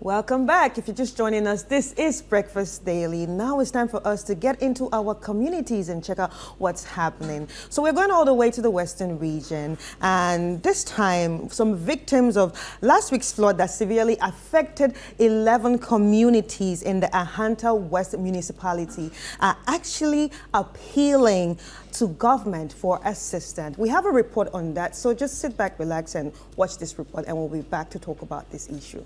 Welcome back. If you're just joining us, this is Breakfast Daily. Now it's time for us to get into our communities and check out what's happening. So we're going all the way to the Western region, and this time some victims of last week's flood that severely affected 11 communities in the Ahanta West Municipality are actually appealing to government for assistance. We have a report on that, so just sit back, relax, and watch this report, and we'll be back to talk about this issue.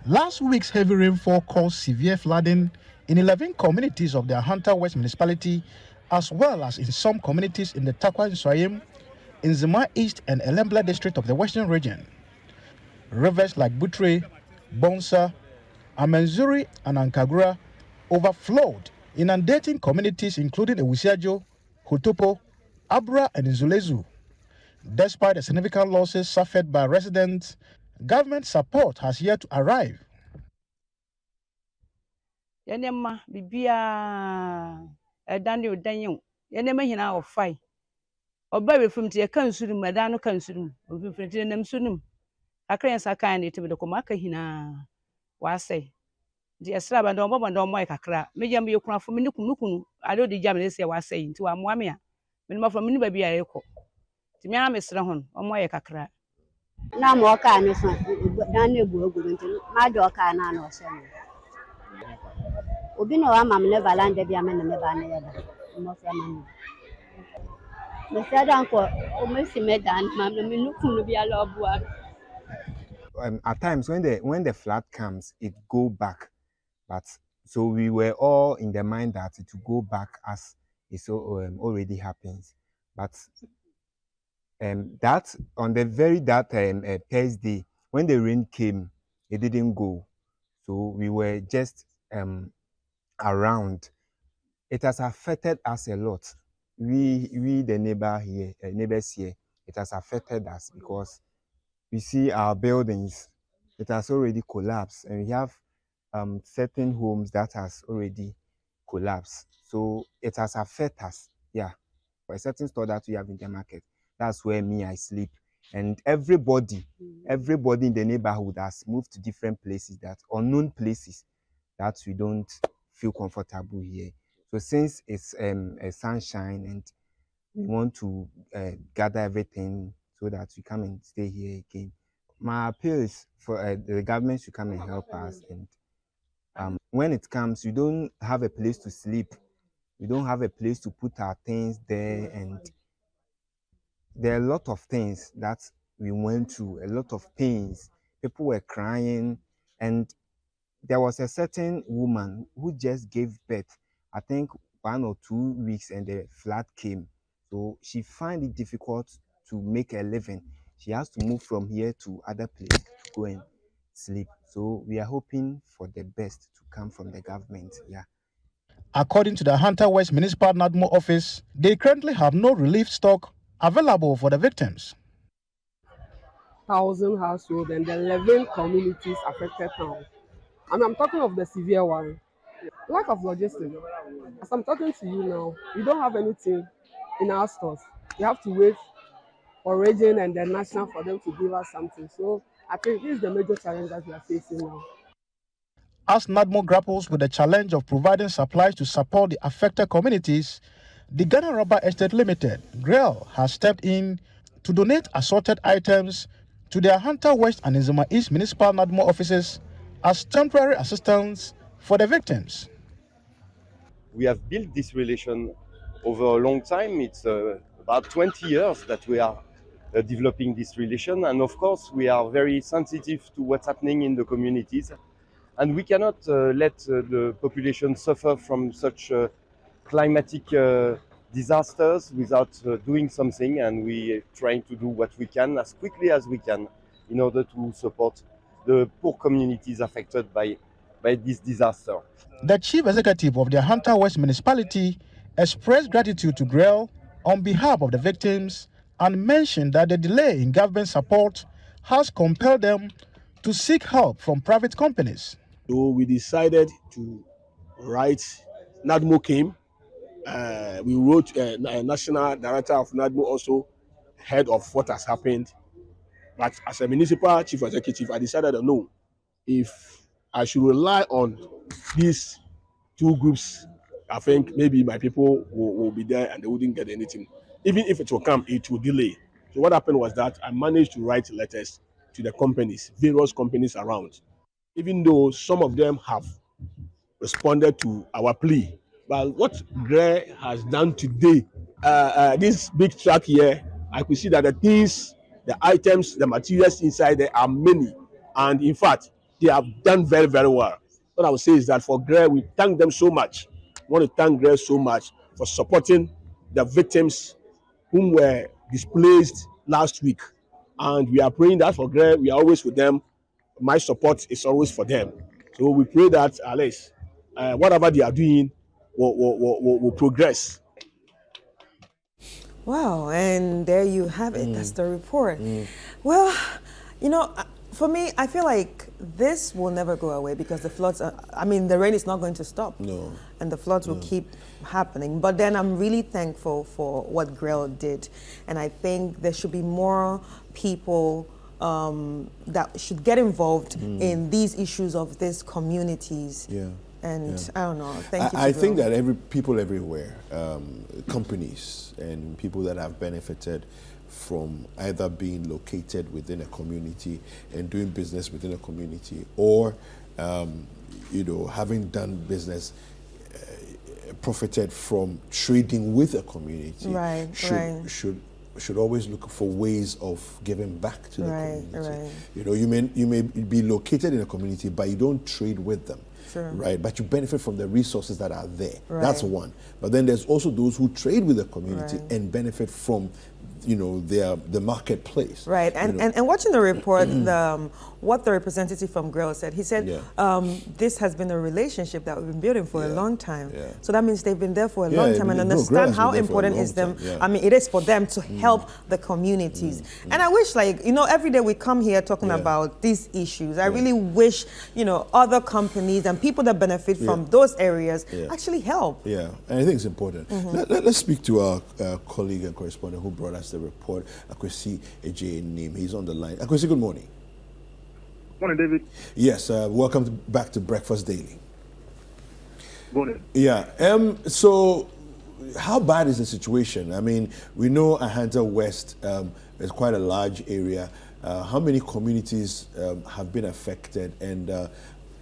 Last week's heavy rainfall caused severe flooding in 11 communities of the Ahanta West Municipality, as well as in some communities in the Takwa Nswayim, in Zima East and Elembla district of the Western region. Rivers like Butre, Bonsa, Amenzuri, and Ankagura overflowed, inundating communities including Ewusiajo, Hotopo, Abra, and Nzulezu. Despite the significant losses suffered by residents, government support has yet to arrive. Yenema bibia edane odanyo yenema hina ofai oba be from tie kan surum edano kan surum ofifreti nam sunum akran sakan ne tebe ko maka hina wasai di esra ba ndo bobo moy kakra meja me yekuna fo me nukunu ade odi jam ne se wasai nti wa moa me a me no fo me ni ba bia yeko ti me a mesra hon omoy kakra na mo ka ne so dan na ebu ogu nti ma do ka na na o se no obi no wa mam ne balande bia me ne ba na ya da mo se mam me se dan ko o me si me dan mam me nukunu bia lo bua. At times when the flood comes, it go back, but so we were all in the mind that it will go back as it already happens, but that on the very Thursday when the rain came, it didn't go, so we were just around. It has affected us a lot. We the neighbors here, it has affected us because we see our buildings, it has already collapsed, and we have certain homes that has already collapsed. So it has affected us, yeah. For a certain store that we have in the market, that's where I sleep. And everybody in the neighborhood has moved to different places, that unknown places that we don't feel comfortable here. So since it's a sunshine and we want to gather everything so that we come and stay here again. My appeal is for the government to come and help us. And when it comes, we don't have a place to sleep. We don't have a place to put our things there. And there are a lot of things that we went through, a lot of pains. People were crying. And there was a certain woman who just gave birth, I think 1 or 2 weeks, and the flood came. So she find it difficult to make a living. She has to move from here to other places to go and sleep. So we are hoping for the best to come from the government. Yeah. According to the Ahanta West Municipal NADMO office, they currently have no relief stock available for the victims. 1,000 households and 11 communities affected now. And I'm talking of the severe one. Lack of logistics. As I'm talking to you now, we don't have anything in our stores. We have to wait for region and the national for them to give us something. So I think this is the major challenge that we are facing now. As NADMO grapples with the challenge of providing supplies to support the affected communities, the Ghana Rubber Estate Limited, GREL, has stepped in to donate assorted items to the Ahanta West and Zima East Municipal NADMO offices as temporary assistance for the victims. We have built this relation over a long time. It's about 20 years that we are developing this relation. And of course, we are very sensitive to what's happening in the communities. And we cannot let the population suffer from such climatic disasters without doing something. And we are trying to do what we can as quickly as we can in order to support the poor communities affected by this disaster. The chief executive of the Ahanta West Municipality expressed gratitude to GREL on behalf of the victims and mentioned that the delay in government support has compelled them to seek help from private companies. So we decided to write. NADMO came. We wrote, National Director of NADMO also heard of what has happened. But as a municipal chief executive, I decided that no, if I should rely on these two groups, I think maybe my people will be there and they wouldn't get anything. Even if it will come, it will delay. So what happened was that I managed to write letters to the companies, various companies around, even though some of them have responded to our plea. But what Gray has done today, this big truck here, I could see that the things, the items, the materials inside there are many. And in fact, they have done very, very well. What I would say is that for Gray, we thank them so much. I want to thank Gray so much for supporting the victims whom were displaced last week. And we are praying that for Gray, we are always with them. My support is always for them. So we pray that, Alice, whatever they are doing will progress. Wow, and there you have it. That's the report. Well, for me, I feel like this will never go away because the floods the rain is not going to stop. No. And the floods will keep happening. But then I'm really thankful for what Grell did. And I think there should be more people that should get involved in these issues of these communities. Yeah. And I don't know, thank you. I think that people everywhere, companies and people that have benefited from either being located within a community and doing business within a community, or having done business, profited from trading with a community, should always look for ways of giving back to the community. You may be located in a community, but you don't trade with them. Sure. Right, but you benefit from the resources that are there. Right. That's one. But then there's also those who trade with the community and benefit from, the marketplace. Right, and watching the report, what the representative from Grell said, he said this has been a relationship that we've been building for a long time. Yeah. So that means they've been there for a long time and understand how important it is them. Yeah. It is for them to help the communities. And I wish, every day we come here talking about these issues. I really wish, other companies and people that benefit from those areas actually help. Yeah, and I think it's important. Let's speak to our colleague and correspondent who brought us the report, Akwesi Eje Nim. He's on the line. Akwesi, good morning. Morning, David. Yes, welcome back to Breakfast Daily. Morning. Yeah. So, how bad is the situation? We know Ahanta West is quite a large area. How many communities have been affected, and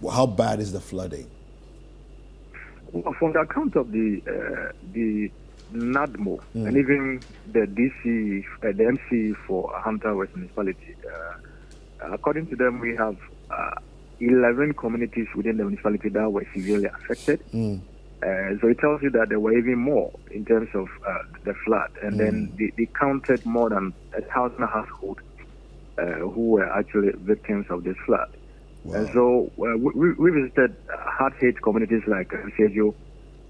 how bad is the flooding? Well, from the account of the NADMO and even the DC, the MC for Ahanta West Municipality, according to them, we have 11 communities within the municipality that were severely affected. So it tells you that there were even more in terms of the flood. And then they counted more than 1,000 households who were actually victims of this flood. Wow. And so we visited hard-hit communities like Sejo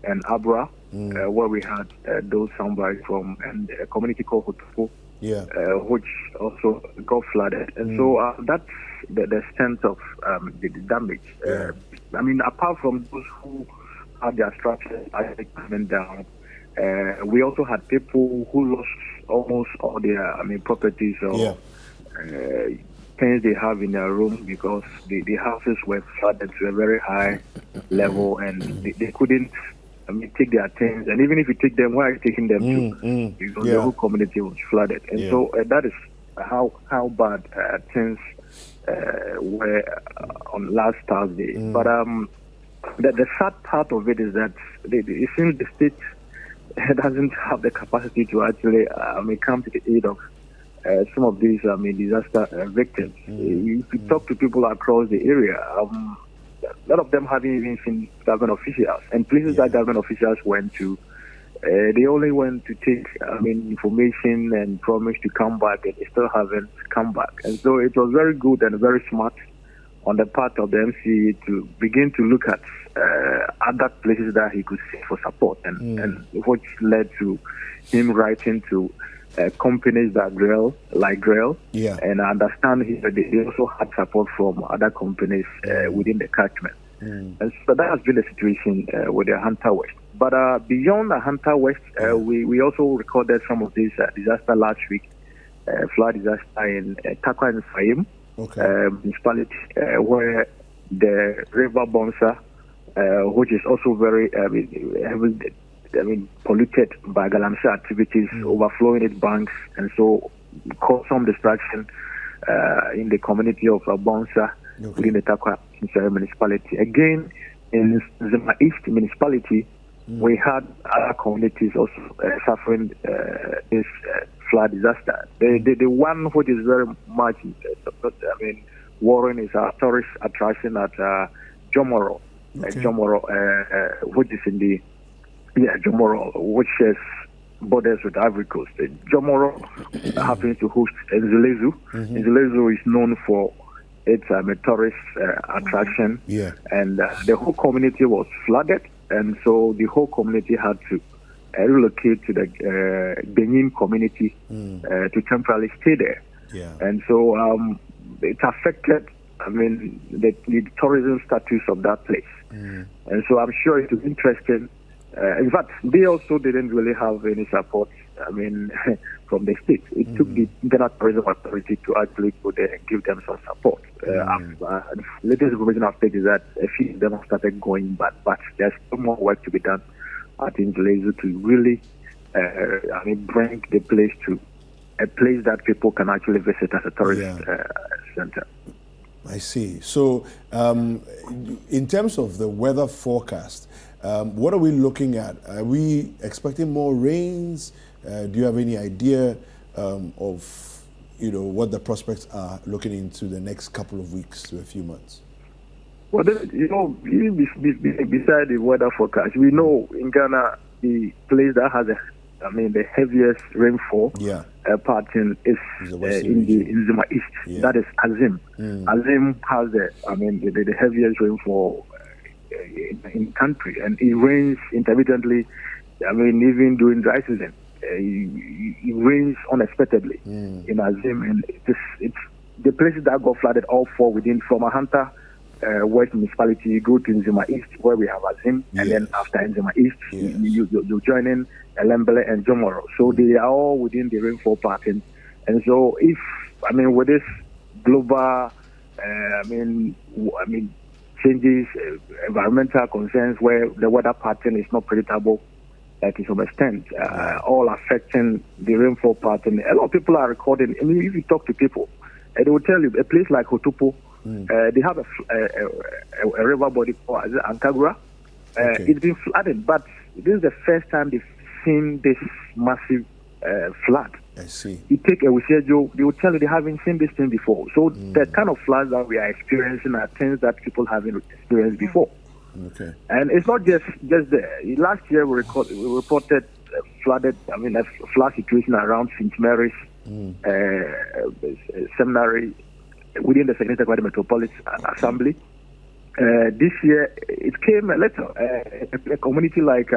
and Abra, where we had those soundbites from, and a community called Hotupo, which also got flooded. And so that's the extent of the damage. Apart from those who had their structures coming down, we also had people who lost almost all their properties or things they have in their room because the houses were flooded to a very high level, and they couldn't take their things. And even if you take them, where are you taking them to? Because the whole community was flooded. And so that is how bad things were on last Thursday. But the sad part of it is that it seems the state doesn't have the capacity to actually come to the aid of some of these disaster victims. If you talk to people across the area, a lot of them haven't even seen government officials, and places that government officials went to, they only went to take information and promise to come back, and they still haven't come back. And so it was very good and very smart on the part of the MC to begin to look at other places that he could seek for support, and which led to him writing to companies that Grell, and I understand they also had support from other companies within the catchment. And so that has been the situation with the Ahanta West. But beyond the Ahanta West, we also recorded some of these disaster last week flood disaster in Takwa and Fayim municipality, where the river Bonsa, which is also very heavily polluted by Galamsey activities, overflowing its banks, and so caused some destruction in the community of Bonsa within the Takwa municipality. Again, in Zima East municipality, we had other communities also suffering this flood disaster. The one which is very much, worrying is our tourist attraction at Jomoro, which is in the Jomoro, which shares borders with Ivory Coast. Jomoro happens to host Nzulezu. Nzulezu is known for its tourist attraction, and the whole community was flooded, and so the whole community had to relocate to the Benin community to temporarily stay there. And so it affected, the tourism status of that place. And so I'm sure it was interesting. In fact, they also didn't really have any support, from the state. It took the International Tourism Authority to actually go there and give them some support. The latest information I've taken is that a few of them have started going, but there's still more work to be done at Nzulezu to really, bring the place to a place that people can actually visit as a tourist center. I see. So, in terms of the weather forecast, what are we looking at? Are we expecting more rains? Do you have any idea of, what the prospects are looking into the next couple of weeks to a few months? Well, beside the weather forecast, we know in Ghana, the place that has the heaviest rainfall pattern is in Zuma East. That is Azim. Azim has the heaviest rainfall in the country, and it rains intermittently. Even during dry season, it rains unexpectedly in Azim, and it's the places that got flooded all fall within from Ahanta West Municipality. You go to Nzima East, where we have Azim, and then after Nzima East, you join in Elembele and Jomoro. So they are all within the rainfall pattern. And so if, with this global, changes, environmental concerns where the weather pattern is not predictable to some extent, all affecting the rainfall pattern. A lot of people are recording. If you talk to people, they will tell you a place like Hotupo, they have a river body called Ankagura. It's been flooded, but this is the first time they've seen this massive flood. I see. You take a Wishejo, they will tell you they haven't seen this thing before. So the kind of floods that we are experiencing are things that people haven't experienced before. Okay. And it's not just there. Last year we reported a flood situation around St. Mary's Seminary within the Secretariat Metropolitan Assembly. This year it came later. A community like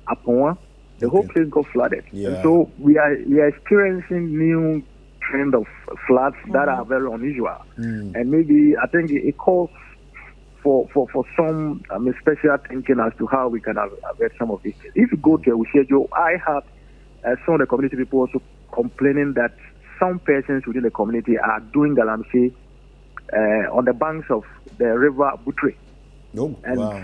Aponwa, the whole place got flooded. And so we are experiencing new trend of floods that are very unusual. And maybe I think it calls for some special thinking as to how we can avert some of these things. If you go to Ushejo, I had some of the community people also complaining that some persons within the community are doing galamsey on the banks of the river Butre.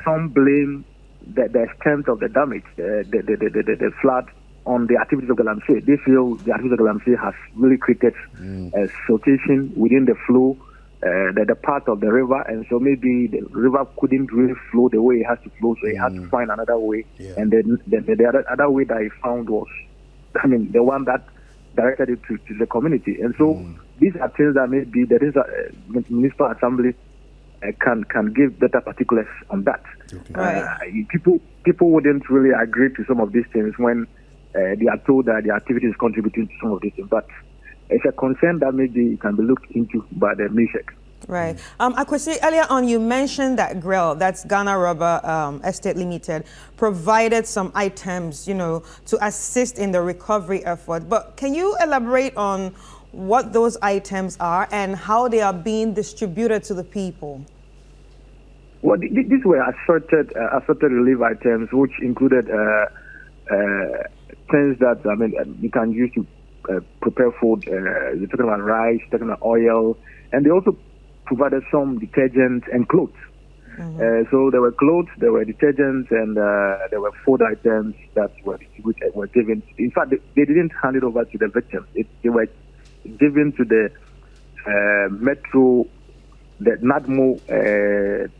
Some blame the extent of the damage, the flood, on the activities of galamsey. They feel the activities of galamsey has really created a siltation within the flow, the part of the river, and so maybe the river couldn't really flow the way it has to flow, so he had to find another way. And then the other way that he found was, the one that directed it to the community. And so these are things that maybe the municipal assembly can give better particulars on that. People wouldn't really agree to some of these things when they are told that the activity is contributing to some of these things, but it's a concern that maybe can be looked into by the MISEC. Right. Akwesi, earlier on you mentioned that GREL, that's Ghana Rubber Estate Limited, provided some items, to assist in the recovery effort. But can you elaborate on what those items are and how they are being distributed to the people? Well, these were assorted relief items, which included things that you can use to prepare food. You're talking about rice, talking about oil, and they also provided some detergents and clothes. So there were clothes, there were detergents, and there were food items that were given. In fact, they didn't hand it over to the victims. They were given to the Metro, the NADMO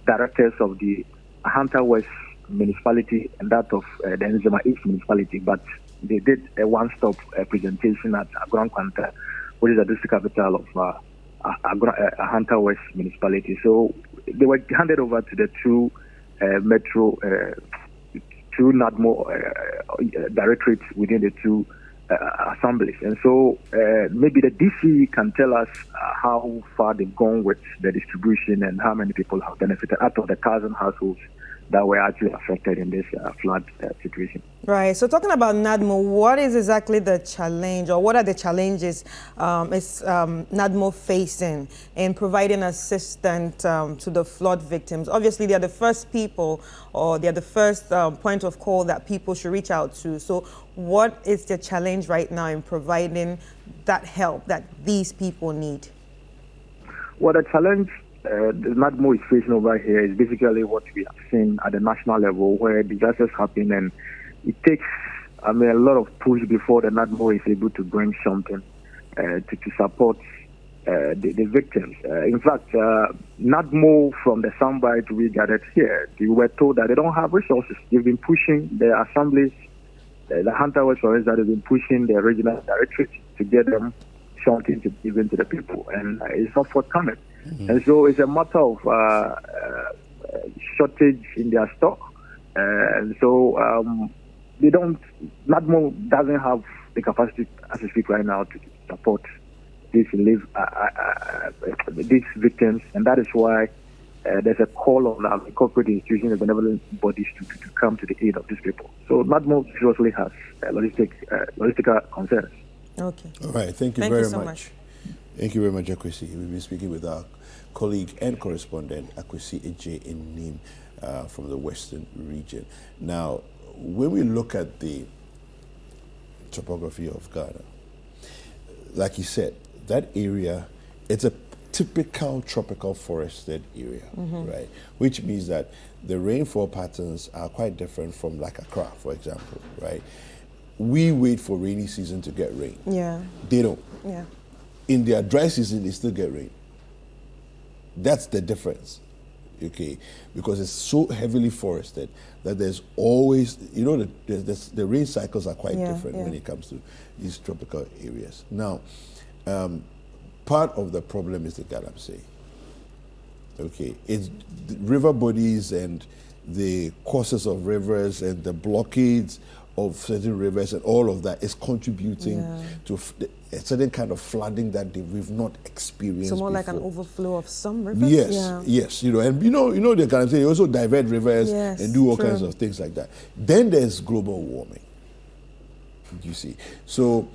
directors of the Ahanta West Municipality and that of the Nzema East Municipality. But they did a one-stop presentation at Grand Kwanta, which is the district capital of Ahanta West Municipality. So they were handed over to the two Metro, two NADMO directorates within the two assemblies. And so maybe the DC can tell us how far they've gone with the distribution and how many people have benefited out of the 1,000 households that were actually affected in this flood situation. Right. So talking about NADMO, what is exactly the challenge, or what are the challenges is NADMO facing in providing assistance to the flood victims? Obviously, they are the first people, or they are the first point of call that people should reach out to. So what is the challenge right now in providing that help that these people need? Well, the challenge the NADMO is facing over here is basically what we have seen at the national level, where disasters happen, and it takes, a lot of push before the NADMO is able to bring something to support the victims. In fact, NADMO, from the soundbite we gathered here, they were told that they don't have resources. They've been pushing the assemblies, the Ahanta West, for instance, they've been pushing the regional directorate to get them something to give to the people, and it's not forthcoming. And so it's a matter of shortage in their stock. And so NADMO doesn't have the capacity as we speak right now to support these victims. And that is why there's a call on corporate institutions and benevolent bodies to come to the aid of these people. So NADMO seriously has logistical concerns. Okay. All right. Thank you very much. Thank you very much, Akwesi. We've been speaking with our colleague and correspondent, Akwesi Eje in Nim from the Western region. Now, when we look at the topography of Ghana, like you said, that area, it's a typical tropical forested area, right? Which means that the rainfall patterns are quite different from like Accra, for example, right? We wait for rainy season to get rain. Yeah. They don't. Yeah. In their dry season, they still get rain. That's the difference, okay? Because it's so heavily forested that there's always, the rain cycles are quite different when it comes to these tropical areas. Now, part of the problem is the galamsey. Okay, it's the river bodies and the courses of rivers and the blockades of certain rivers and all of that is contributing to a certain kind of flooding that we've not experienced. So more before. like an overflow of some rivers. Yes. And they can say they also divert rivers and do all kinds of things like that. Then there's global warming. You see, so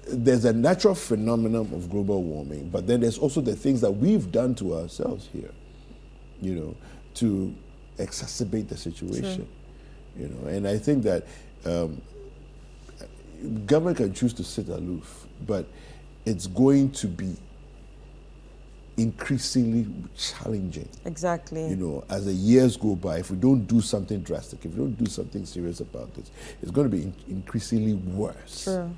there's a natural phenomenon of global warming, but then there's also the things that we've done to ourselves here, to exacerbate the situation. And I think that government can choose to sit aloof, but it's going to be increasingly challenging. Exactly. As the years go by, if we don't do something drastic, if we don't do something serious about this, it's going to be increasingly worse. True.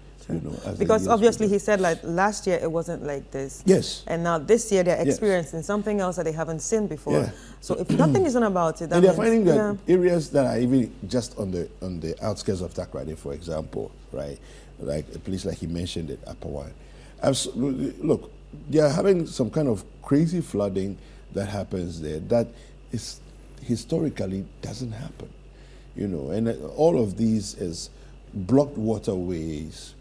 Because obviously he said like last year it wasn't like this. Yes. And now this year they're experiencing something else that they haven't seen before. Yeah. So if nothing is done about it, and they're finding that areas that are even just on the outskirts of Takoradi, for example, right, like a place like he mentioned at Apawan, absolutely. Look, they are having some kind of crazy flooding that happens there that is historically doesn't happen, and all of these is blocked waterways.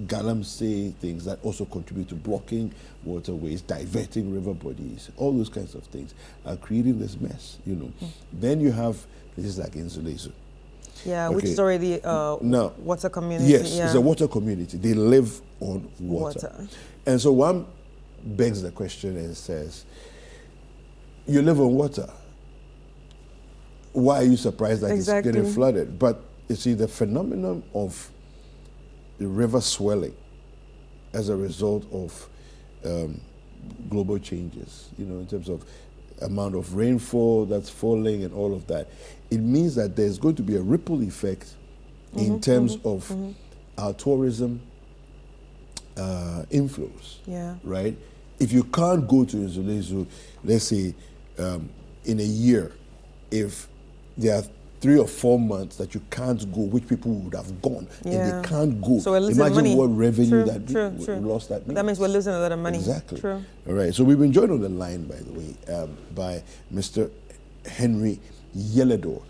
Galamsey things that also contribute to blocking waterways, diverting river bodies, all those kinds of things are creating this mess, Then you have places like Insulesu. Yeah, which is already water community. Yes, it's a water community. They live on water. And so one begs the question and says, you live on water. Why are you surprised that it's getting flooded? But you see, the phenomenon of the river swelling as a result of global changes, in terms of amount of rainfall that's falling and all of that, it means that there's going to be a ripple effect in terms of our tourism inflows, right? If you can't go to Nzulezu, let's say in a year, if there are 3 or 4 months that you can't go, which people would have gone, and they can't go. So we're losing Imagine money. what revenue we lost that means. That means we're losing a lot of money. Exactly. True. All right. So we've been joined on the line, by the way, by Mr. Henry Yeledor.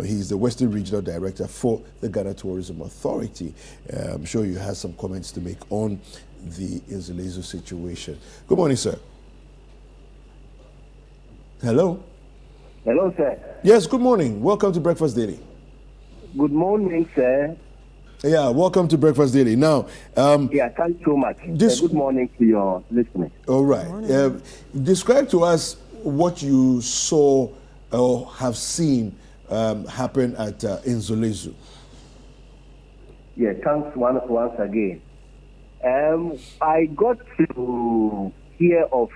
He's the Western Regional Director for the Ghana Tourism Authority. I'm sure you have some comments to make on the Nzulezu situation. Good morning, sir. Hello. Hello, sir. Yes, good morning. Welcome to Breakfast Daily. Good morning, sir. Yeah, welcome to Breakfast Daily. Now, yeah, thanks so much. Good morning to your listeners. All right. Describe to us what you saw or have seen happen at Nzulezu. Yeah, thanks once again. I got to hear of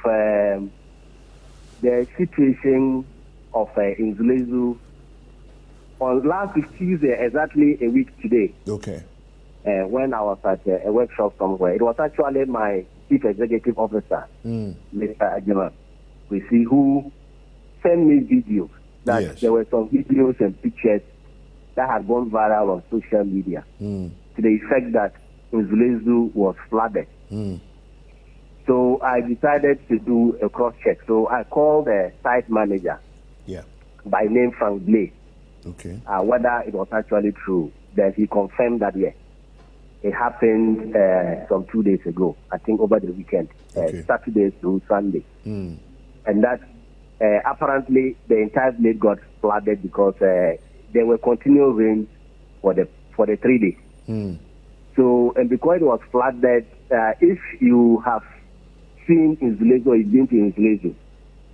the situation of Nzulezu on last week Tuesday, exactly a week today. Okay. When I was at a workshop somewhere. It was actually my Chief Executive Officer, Mr. Ajima, who sent me videos that there were some videos and pictures that had gone viral on social media to the effect that Nzulezu was flooded. So I decided to do a cross-check. So I called the site manager by name Frank Blake, whether it was actually true. Then he confirmed that, yes, it happened some 2 days ago, I think over the weekend, Saturday through Sunday. And that apparently the entire place got flooded because there were continual rains for the 3 days. So, and because it was flooded, if you have seen Nzulezu or you've been to Nzulezu,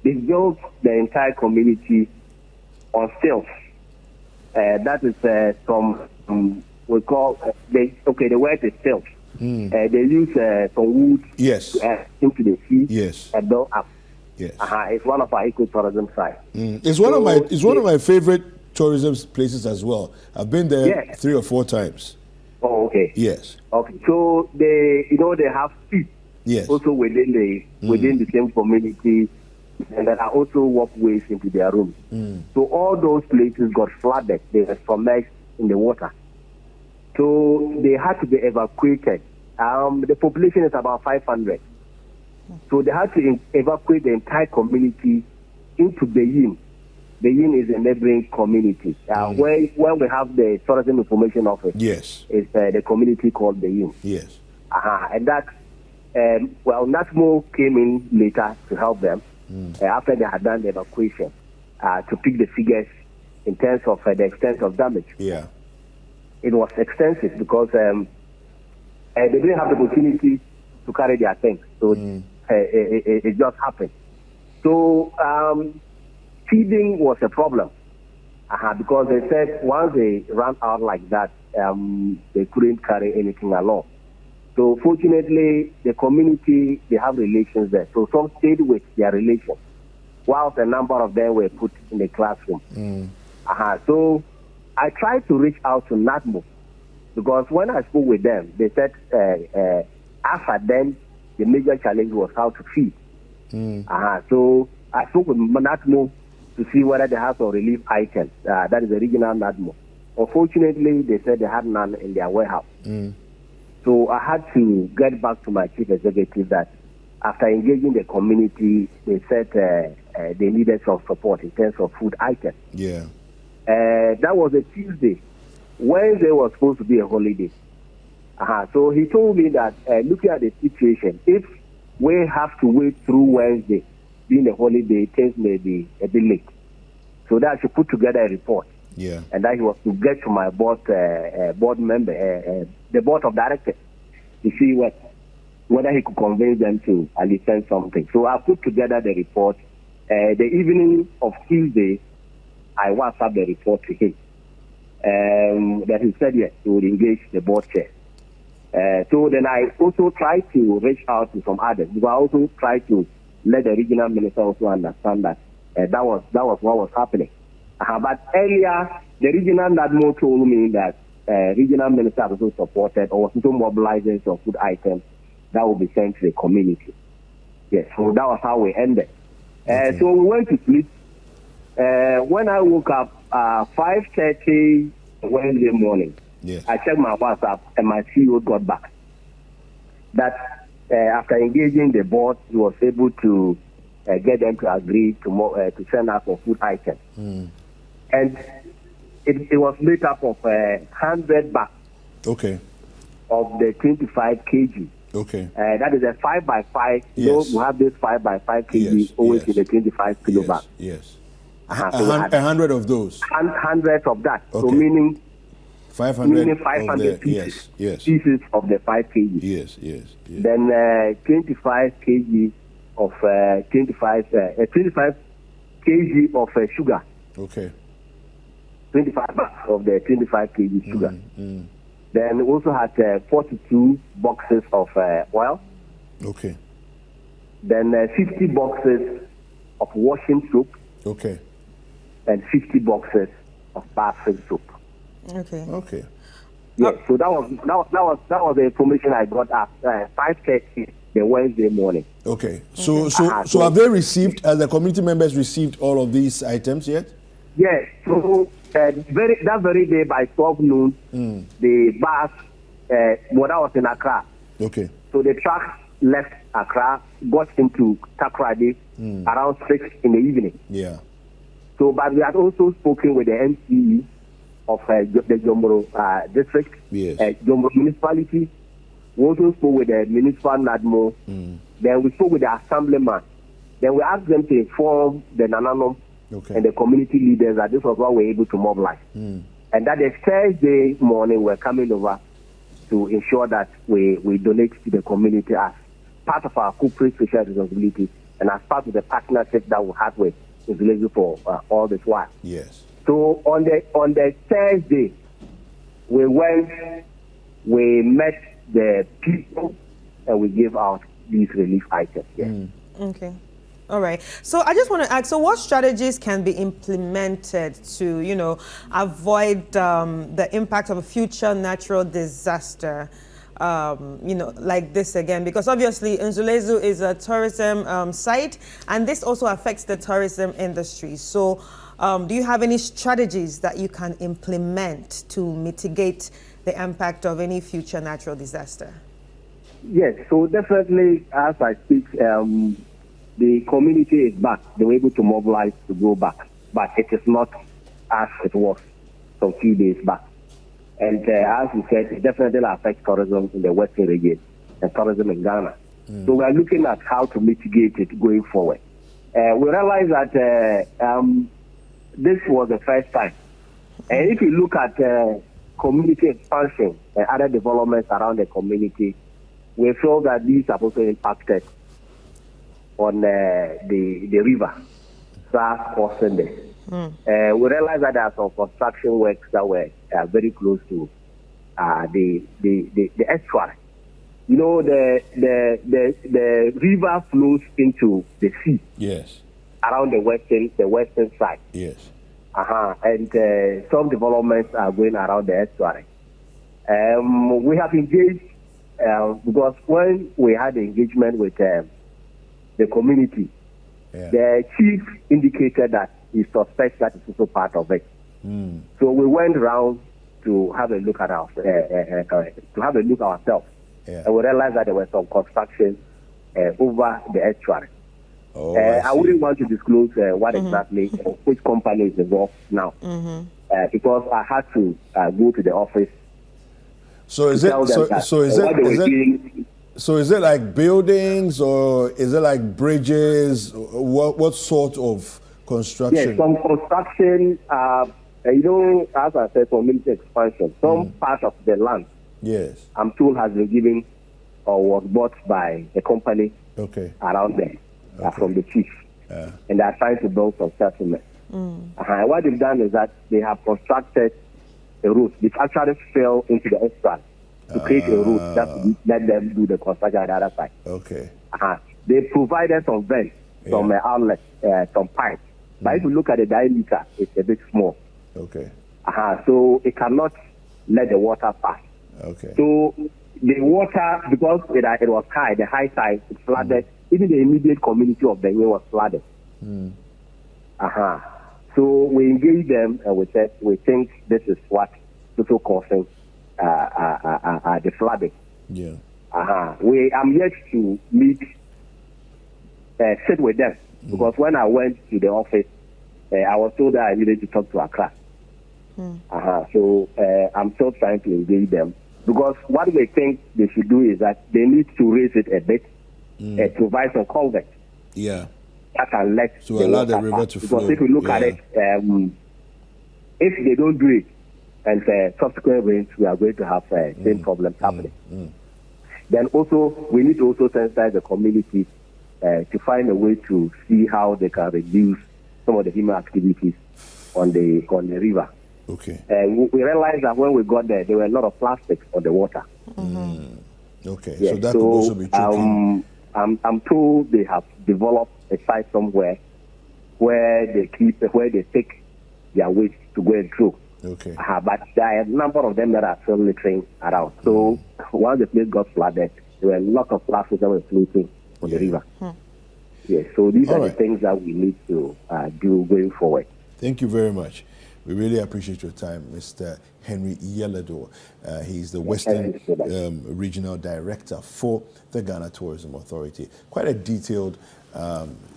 they built the entire community on stilts. That is we call, the word is stilts. They use some wood into the sea and build up. It's one of our ecotourism sites. It's one of my favorite tourism places as well. I've been there 3 or 4 times. Oh, okay. Yes. Okay. So they have feet. Also within the same community, and there are also walkways into their rooms. So all those places got flooded. They were submerged in the water. So they had to be evacuated. The population is about 500. So they had to evacuate the entire community into Beyin. Beyin is a neighboring community. Where we have the tourism information office. It's the community called Beyin. And that, NATMO came in later to help them after they had done the evacuation to pick the figures in terms of the extent of damage. It was extensive because they didn't have the opportunity to carry their things. So it just happened. So feeding was a problem because they said once they ran out like that, they couldn't carry anything along. So fortunately, the community, they have relations there. So some stayed with their relations, whilst a number of them were put in the classroom. So I tried to reach out to NATMO because when I spoke with them, they said after then, the major challenge was how to feed. So I spoke with NATMO to see whether they have some relief items. That is the regional NATMO. Unfortunately, they said they had none in their warehouse. So I had to get back to my chief executive that after engaging the community, they said they needed some support in terms of food items. That was a Tuesday. Wednesday was supposed to be a holiday. So he told me that looking at the situation, if we have to wait through Wednesday, being a holiday, things may be a bit late. So that I should put together a report. And that he was to get to my board member, the board of directors, to see whether he could convince them to at least send something. So I put together the report. The evening of Tuesday, I WhatsApp the report to him. that he said yes, he would engage the board chair. So then I also tried to reach out to some others, because I also tried to let the regional minister also understand that that was what was happening. But earlier, the regional NADMO told me that regional minister also supported or was also mobilizing some food items that will be sent to the community. Yes, so that was how we ended. So we went to sleep. When I woke up 5:30 Wednesday morning, I checked my WhatsApp and my CEO got back that after engaging the board, he was able to get them to agree to send out some food items. And it was made up of 100 bags of the 25 kg. That is a 5x5. You have this 5x5 kg always in the 25 kilo bag. Yes. So 100 of those. Hundreds of that. So meaning 500 pieces. Pieces of the 5 kg. Yes. Then 25 kg of 25 kg of sugar. 25 bags of the 25 kg sugar. Then we also had 42 boxes of oil. Then 50 boxes of washing soap. And 50 boxes of bathroom soap. Yeah, so that was the information I got at 5:30 the Wednesday morning. So have they received? Has the community members received all of these items yet? Yes. So that very day by 12 noon, the bus, that was in Accra. So the truck left Accra, got into Takoradi around 6 in the evening. So, but we had also spoken with the MCE of the Jomboro district, Jomboro municipality. We also spoke with the municipal NADMO. Then we spoke with the assemblyman. Then we asked them to inform the Nananom and the community leaders that this was what we were able to mobilize. And that the Thursday morning we're coming over to ensure that we donate to the community as part of our corporate social responsibility and as part of the partnership that we had with for all this while. So on the Thursday, we met the people and we gave out these relief items. All right. So I just want to ask, so what strategies can be implemented to, avoid the impact of a future natural disaster, like this again? Because obviously Nzulezu is a tourism site, and this also affects the tourism industry. So do you have any strategies that you can implement to mitigate the impact of any future natural disaster? Yes, so definitely as I speak, the community is back. They were able to mobilize to go back, but it is not as it was some few days back. And as we said, it definitely affects tourism in the Western region and tourism in Ghana. So we are looking at how to mitigate it going forward. We realize that this was the first time. And if you look at community expansion and other developments around the community, we feel that these have also impacted on the river, thus causing this. We realized that there are some construction works that were very close to the estuary. The river flows into the sea. Around the western side. And some developments are going around the estuary. We have engaged because when we had the engagement with the community, the chief indicated that he suspects that it's also part of it. So we went around to have a look at ourselves, and we realized that there was some construction over the estuary. I wouldn't want to disclose what exactly, which company is involved now, because I had to go to the office. So is it like buildings, or is it like bridges? What sort of construction? Yes, some construction. As I said, community expansion. Some part of the land, I'm told, has been given or was bought by a company around there from the chief, and they are trying to build some settlement. What they've done is that they have constructed a road. It actually fell into the estuary to create a road that would let them do the construction at the other side. Okay. They provided some vents, some outlets, some pipes. But if you look at the diameter, it's a bit small. Okay. So it cannot let the water pass. Okay. So the water, because it was high, the high tide, it flooded. Even the immediate community of Benin was flooded. So we engaged them and we said, we think this is what is also causing the flooding. Yeah. I'm yet to sit with them, because when I went to the office, I was told that I needed to talk to Accra. So I'm still trying to engage them, because what we think they should do is that they need to raise it a bit, provide some culvert. Yeah. That can let to allow the river to flow. Because if you look at it, if they don't do it, and subsequent rains, we are going to have same problems happening. Then also, we need to also sensitize the community to find a way to see how they can reduce some of the human activities on the river. Okay. We realized that when we got there were a lot of plastics on the water. Okay. Yeah, so that could also be tricky. I'm told they have developed a site somewhere where they take their waste to go and throw. Okay. But there are a number of them that are still littering around. So once the place got flooded, there were a lot of plastics that were floating on the river. Yes. So these are the things that we need to do going forward. Thank you very much. We really appreciate your time, Mr. Henry Yeledo. He's the Western Regional Director for the Ghana Tourism Authority. Quite a detailed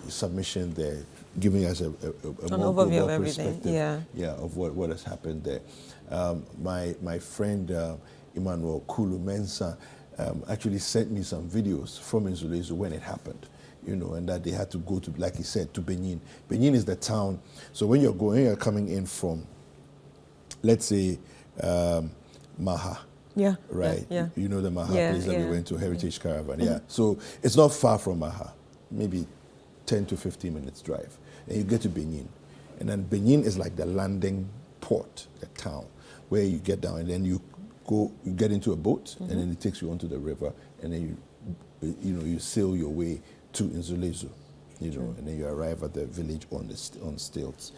submission there, giving us a more overview of everything. Of what has happened there. My friend Emmanuel Kulu Mensah actually sent me some videos from Nzulezu when it happened. And that they had to go to, like he said, to Benin. Benin is the town. So when you're coming in from, let's say, Maha. Yeah. Right? Yeah. You know the Maha place that we went to, Heritage Caravan. Yeah. So it's not far from Maha, maybe 10 to 15 minutes drive. And you get to Benin. And then Benin is like the landing port, the town, where you get down and then you get into a boat and then it takes you onto the river and then you sail your way to Nzulezu, and then you arrive at the village on stilts,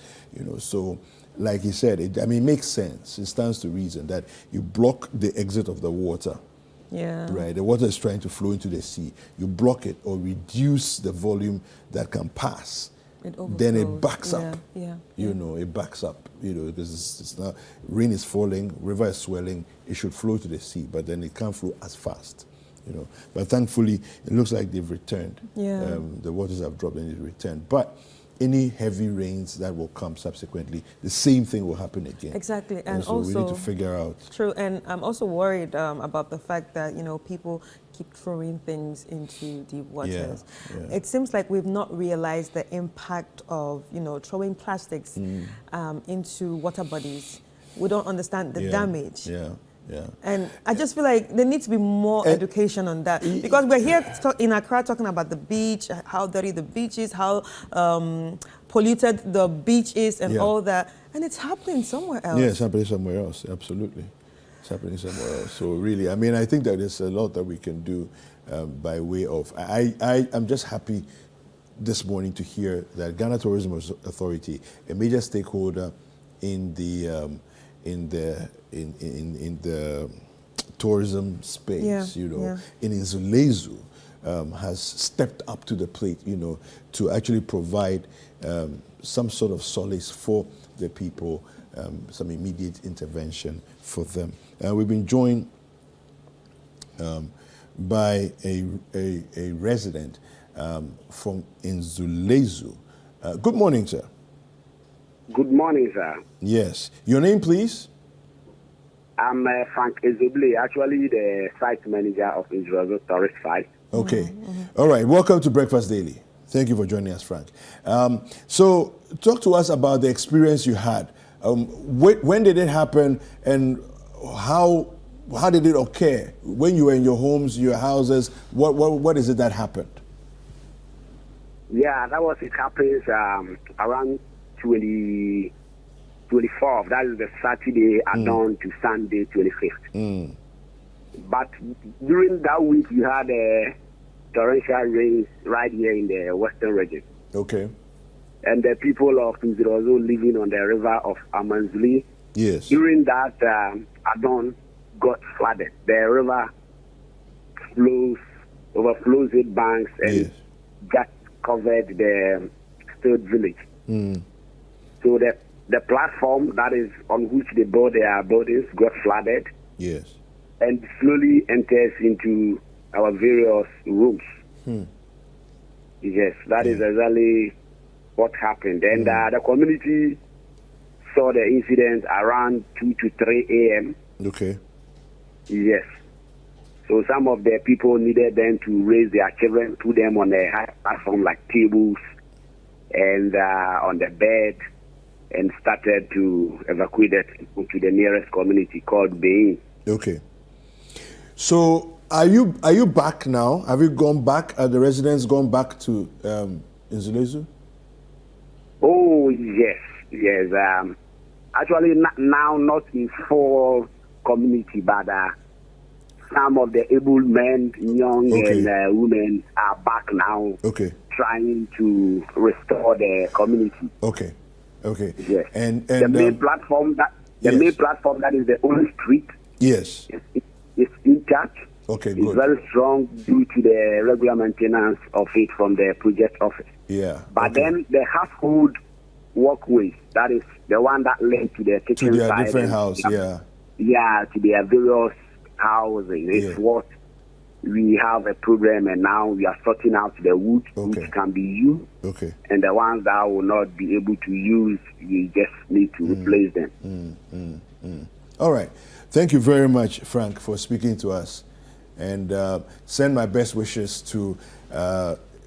So, like he said, it makes sense. It stands to reason that you block the exit of the water. Yeah. Right. The water is trying to flow into the sea. You block it or reduce the volume that can pass. Then it backs up. Yeah. It backs up. Because it's now rain is falling, river is swelling. It should flow to the sea, but then it can't flow as fast. But thankfully, it looks like they've returned. Yeah. The waters have dropped and they've returned. But any heavy rains that will come subsequently, the same thing will happen again. Exactly. And so also, we need to figure out. True. And I'm also worried about the fact that, people keep throwing things into deep waters. Yeah. It seems like we've not realized the impact of, throwing plastics into water bodies. We don't understand the damage. Yeah. And I just feel like there needs to be more education on that, because we're here in Accra talking about the beach, how dirty the beach is, how polluted the beach is, and all that, and it's happening somewhere else. Yeah, it's happening somewhere else. Absolutely, it's happening somewhere else. So really, I think that there's a lot that we can do by way of. I'm just happy this morning to hear that Ghana Tourism Authority, a major stakeholder in the tourism space, in Nzulezu, has stepped up to the plate, to actually provide some sort of solace for the people, some immediate intervention for them. We've been joined by a resident from Nzulezu. Good morning, sir. Good morning, sir. Yes. Your name, please? I'm Frank Ezobli, actually the site manager of Israel Tourist Site. Okay. All right. Welcome to Breakfast Daily. Thank you for joining us, Frank. So talk to us about the experience you had. When did it happen, and how did it occur? When you were in your homes, your houses, what is it that happened? Yeah, it happens around 20 24th. That is the Saturday at dawn to Sunday 25th. But during that week, you had torrential rains right here in the western region. Okay. And the people of Nzirozo living on the river of Amanzuli. Yes. During that, Adon got flooded. The river overflows its banks and just covered the state village. So the platform that is on which they build their buildings got flooded. Yes. And slowly enters into our various rooms. Yes, that is exactly what happened. And the community saw the incident around 2 to 3 a.m. Okay. Yes. So some of the people needed them to raise their children, put them on a high platform like tables and on the bed, and started to evacuate them to the nearest community called Bein. Okay. So are you back now? Have you gone back? Are the residents gone back to Nzulezu? Oh, yes. Actually, now not in full community, but some of the able men, young and women are back now. Okay. Trying to restore the community. Okay. Yes. And the main platform that main platform that is the only street. Yes. Is intact. Okay, it's good. very strong due to the regular maintenance of it from the project office. Yeah. But then the household walkways, that is the one that led to the kitchen to their side different house, yeah, to their various housing. It's what we have a program, and now we are sorting out the wood which can be used. Okay. And the ones that will not be able to use, we just need to replace them. All right. Thank you very much, Frank, for speaking to us. And send my best wishes to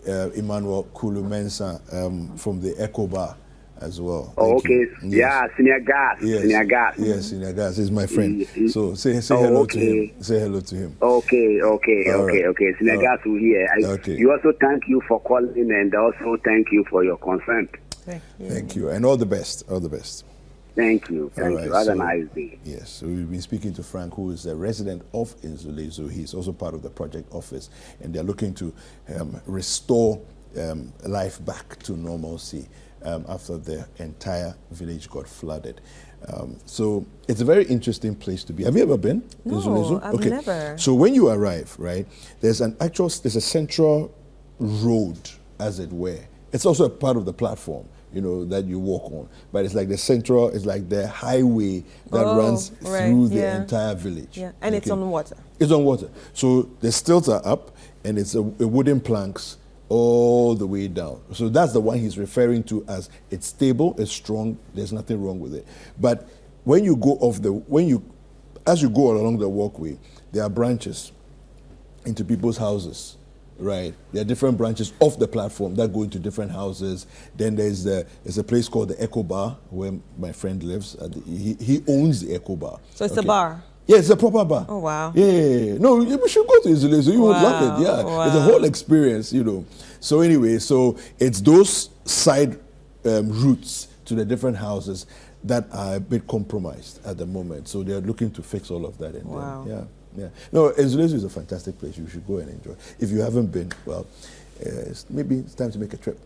Emmanuel Kulu-Mensah from the Echo Bar as well. Thank you. Yes. Yeah, Senior Gas. Yes. Senior Gas. Yes, Senior Gas. He's my friend. So say hello to him. Say hello to him. Okay. Senior All Gas will hear. You also thank you for calling, and also thank you for your consent. Thank you. And all the best. All the best. Thank you. Have a nice day. Yes, so we've been speaking to Frank, who is a resident of Nzulezu. He's also part of the project office, and they're looking to restore life back to normalcy after the entire village got flooded. So it's a very interesting place to be. Have you ever been? No, Nzulezu? I've never. So when you arrive, right, there's a central road, as it were. It's also a part of the platform, that you walk on. But it's like it's like the highway that runs through the entire village. Yeah, and it's on water. It's on water. So the stilts are up, and it's a wooden planks all the way down. So that's the one he's referring to as it's stable, it's strong, there's nothing wrong with it. But when you go as you go along the walkway, there are branches into people's houses. Right, there are different branches off the platform that go into different houses. Then there's a place called the Echo Bar where my friend lives. He owns the Echo Bar. So it's a bar. Yeah, it's a proper bar. Oh wow. Yeah. No, we should go to Nzulezu. You would love it. Yeah, it's a whole experience. So anyway, so it's those side routes to the different houses that are a bit compromised at the moment. So they're looking to fix all of that. And yeah. No, Nzulezu is a fantastic place. You should go and enjoy. If you haven't been, well, maybe it's time to make a trip.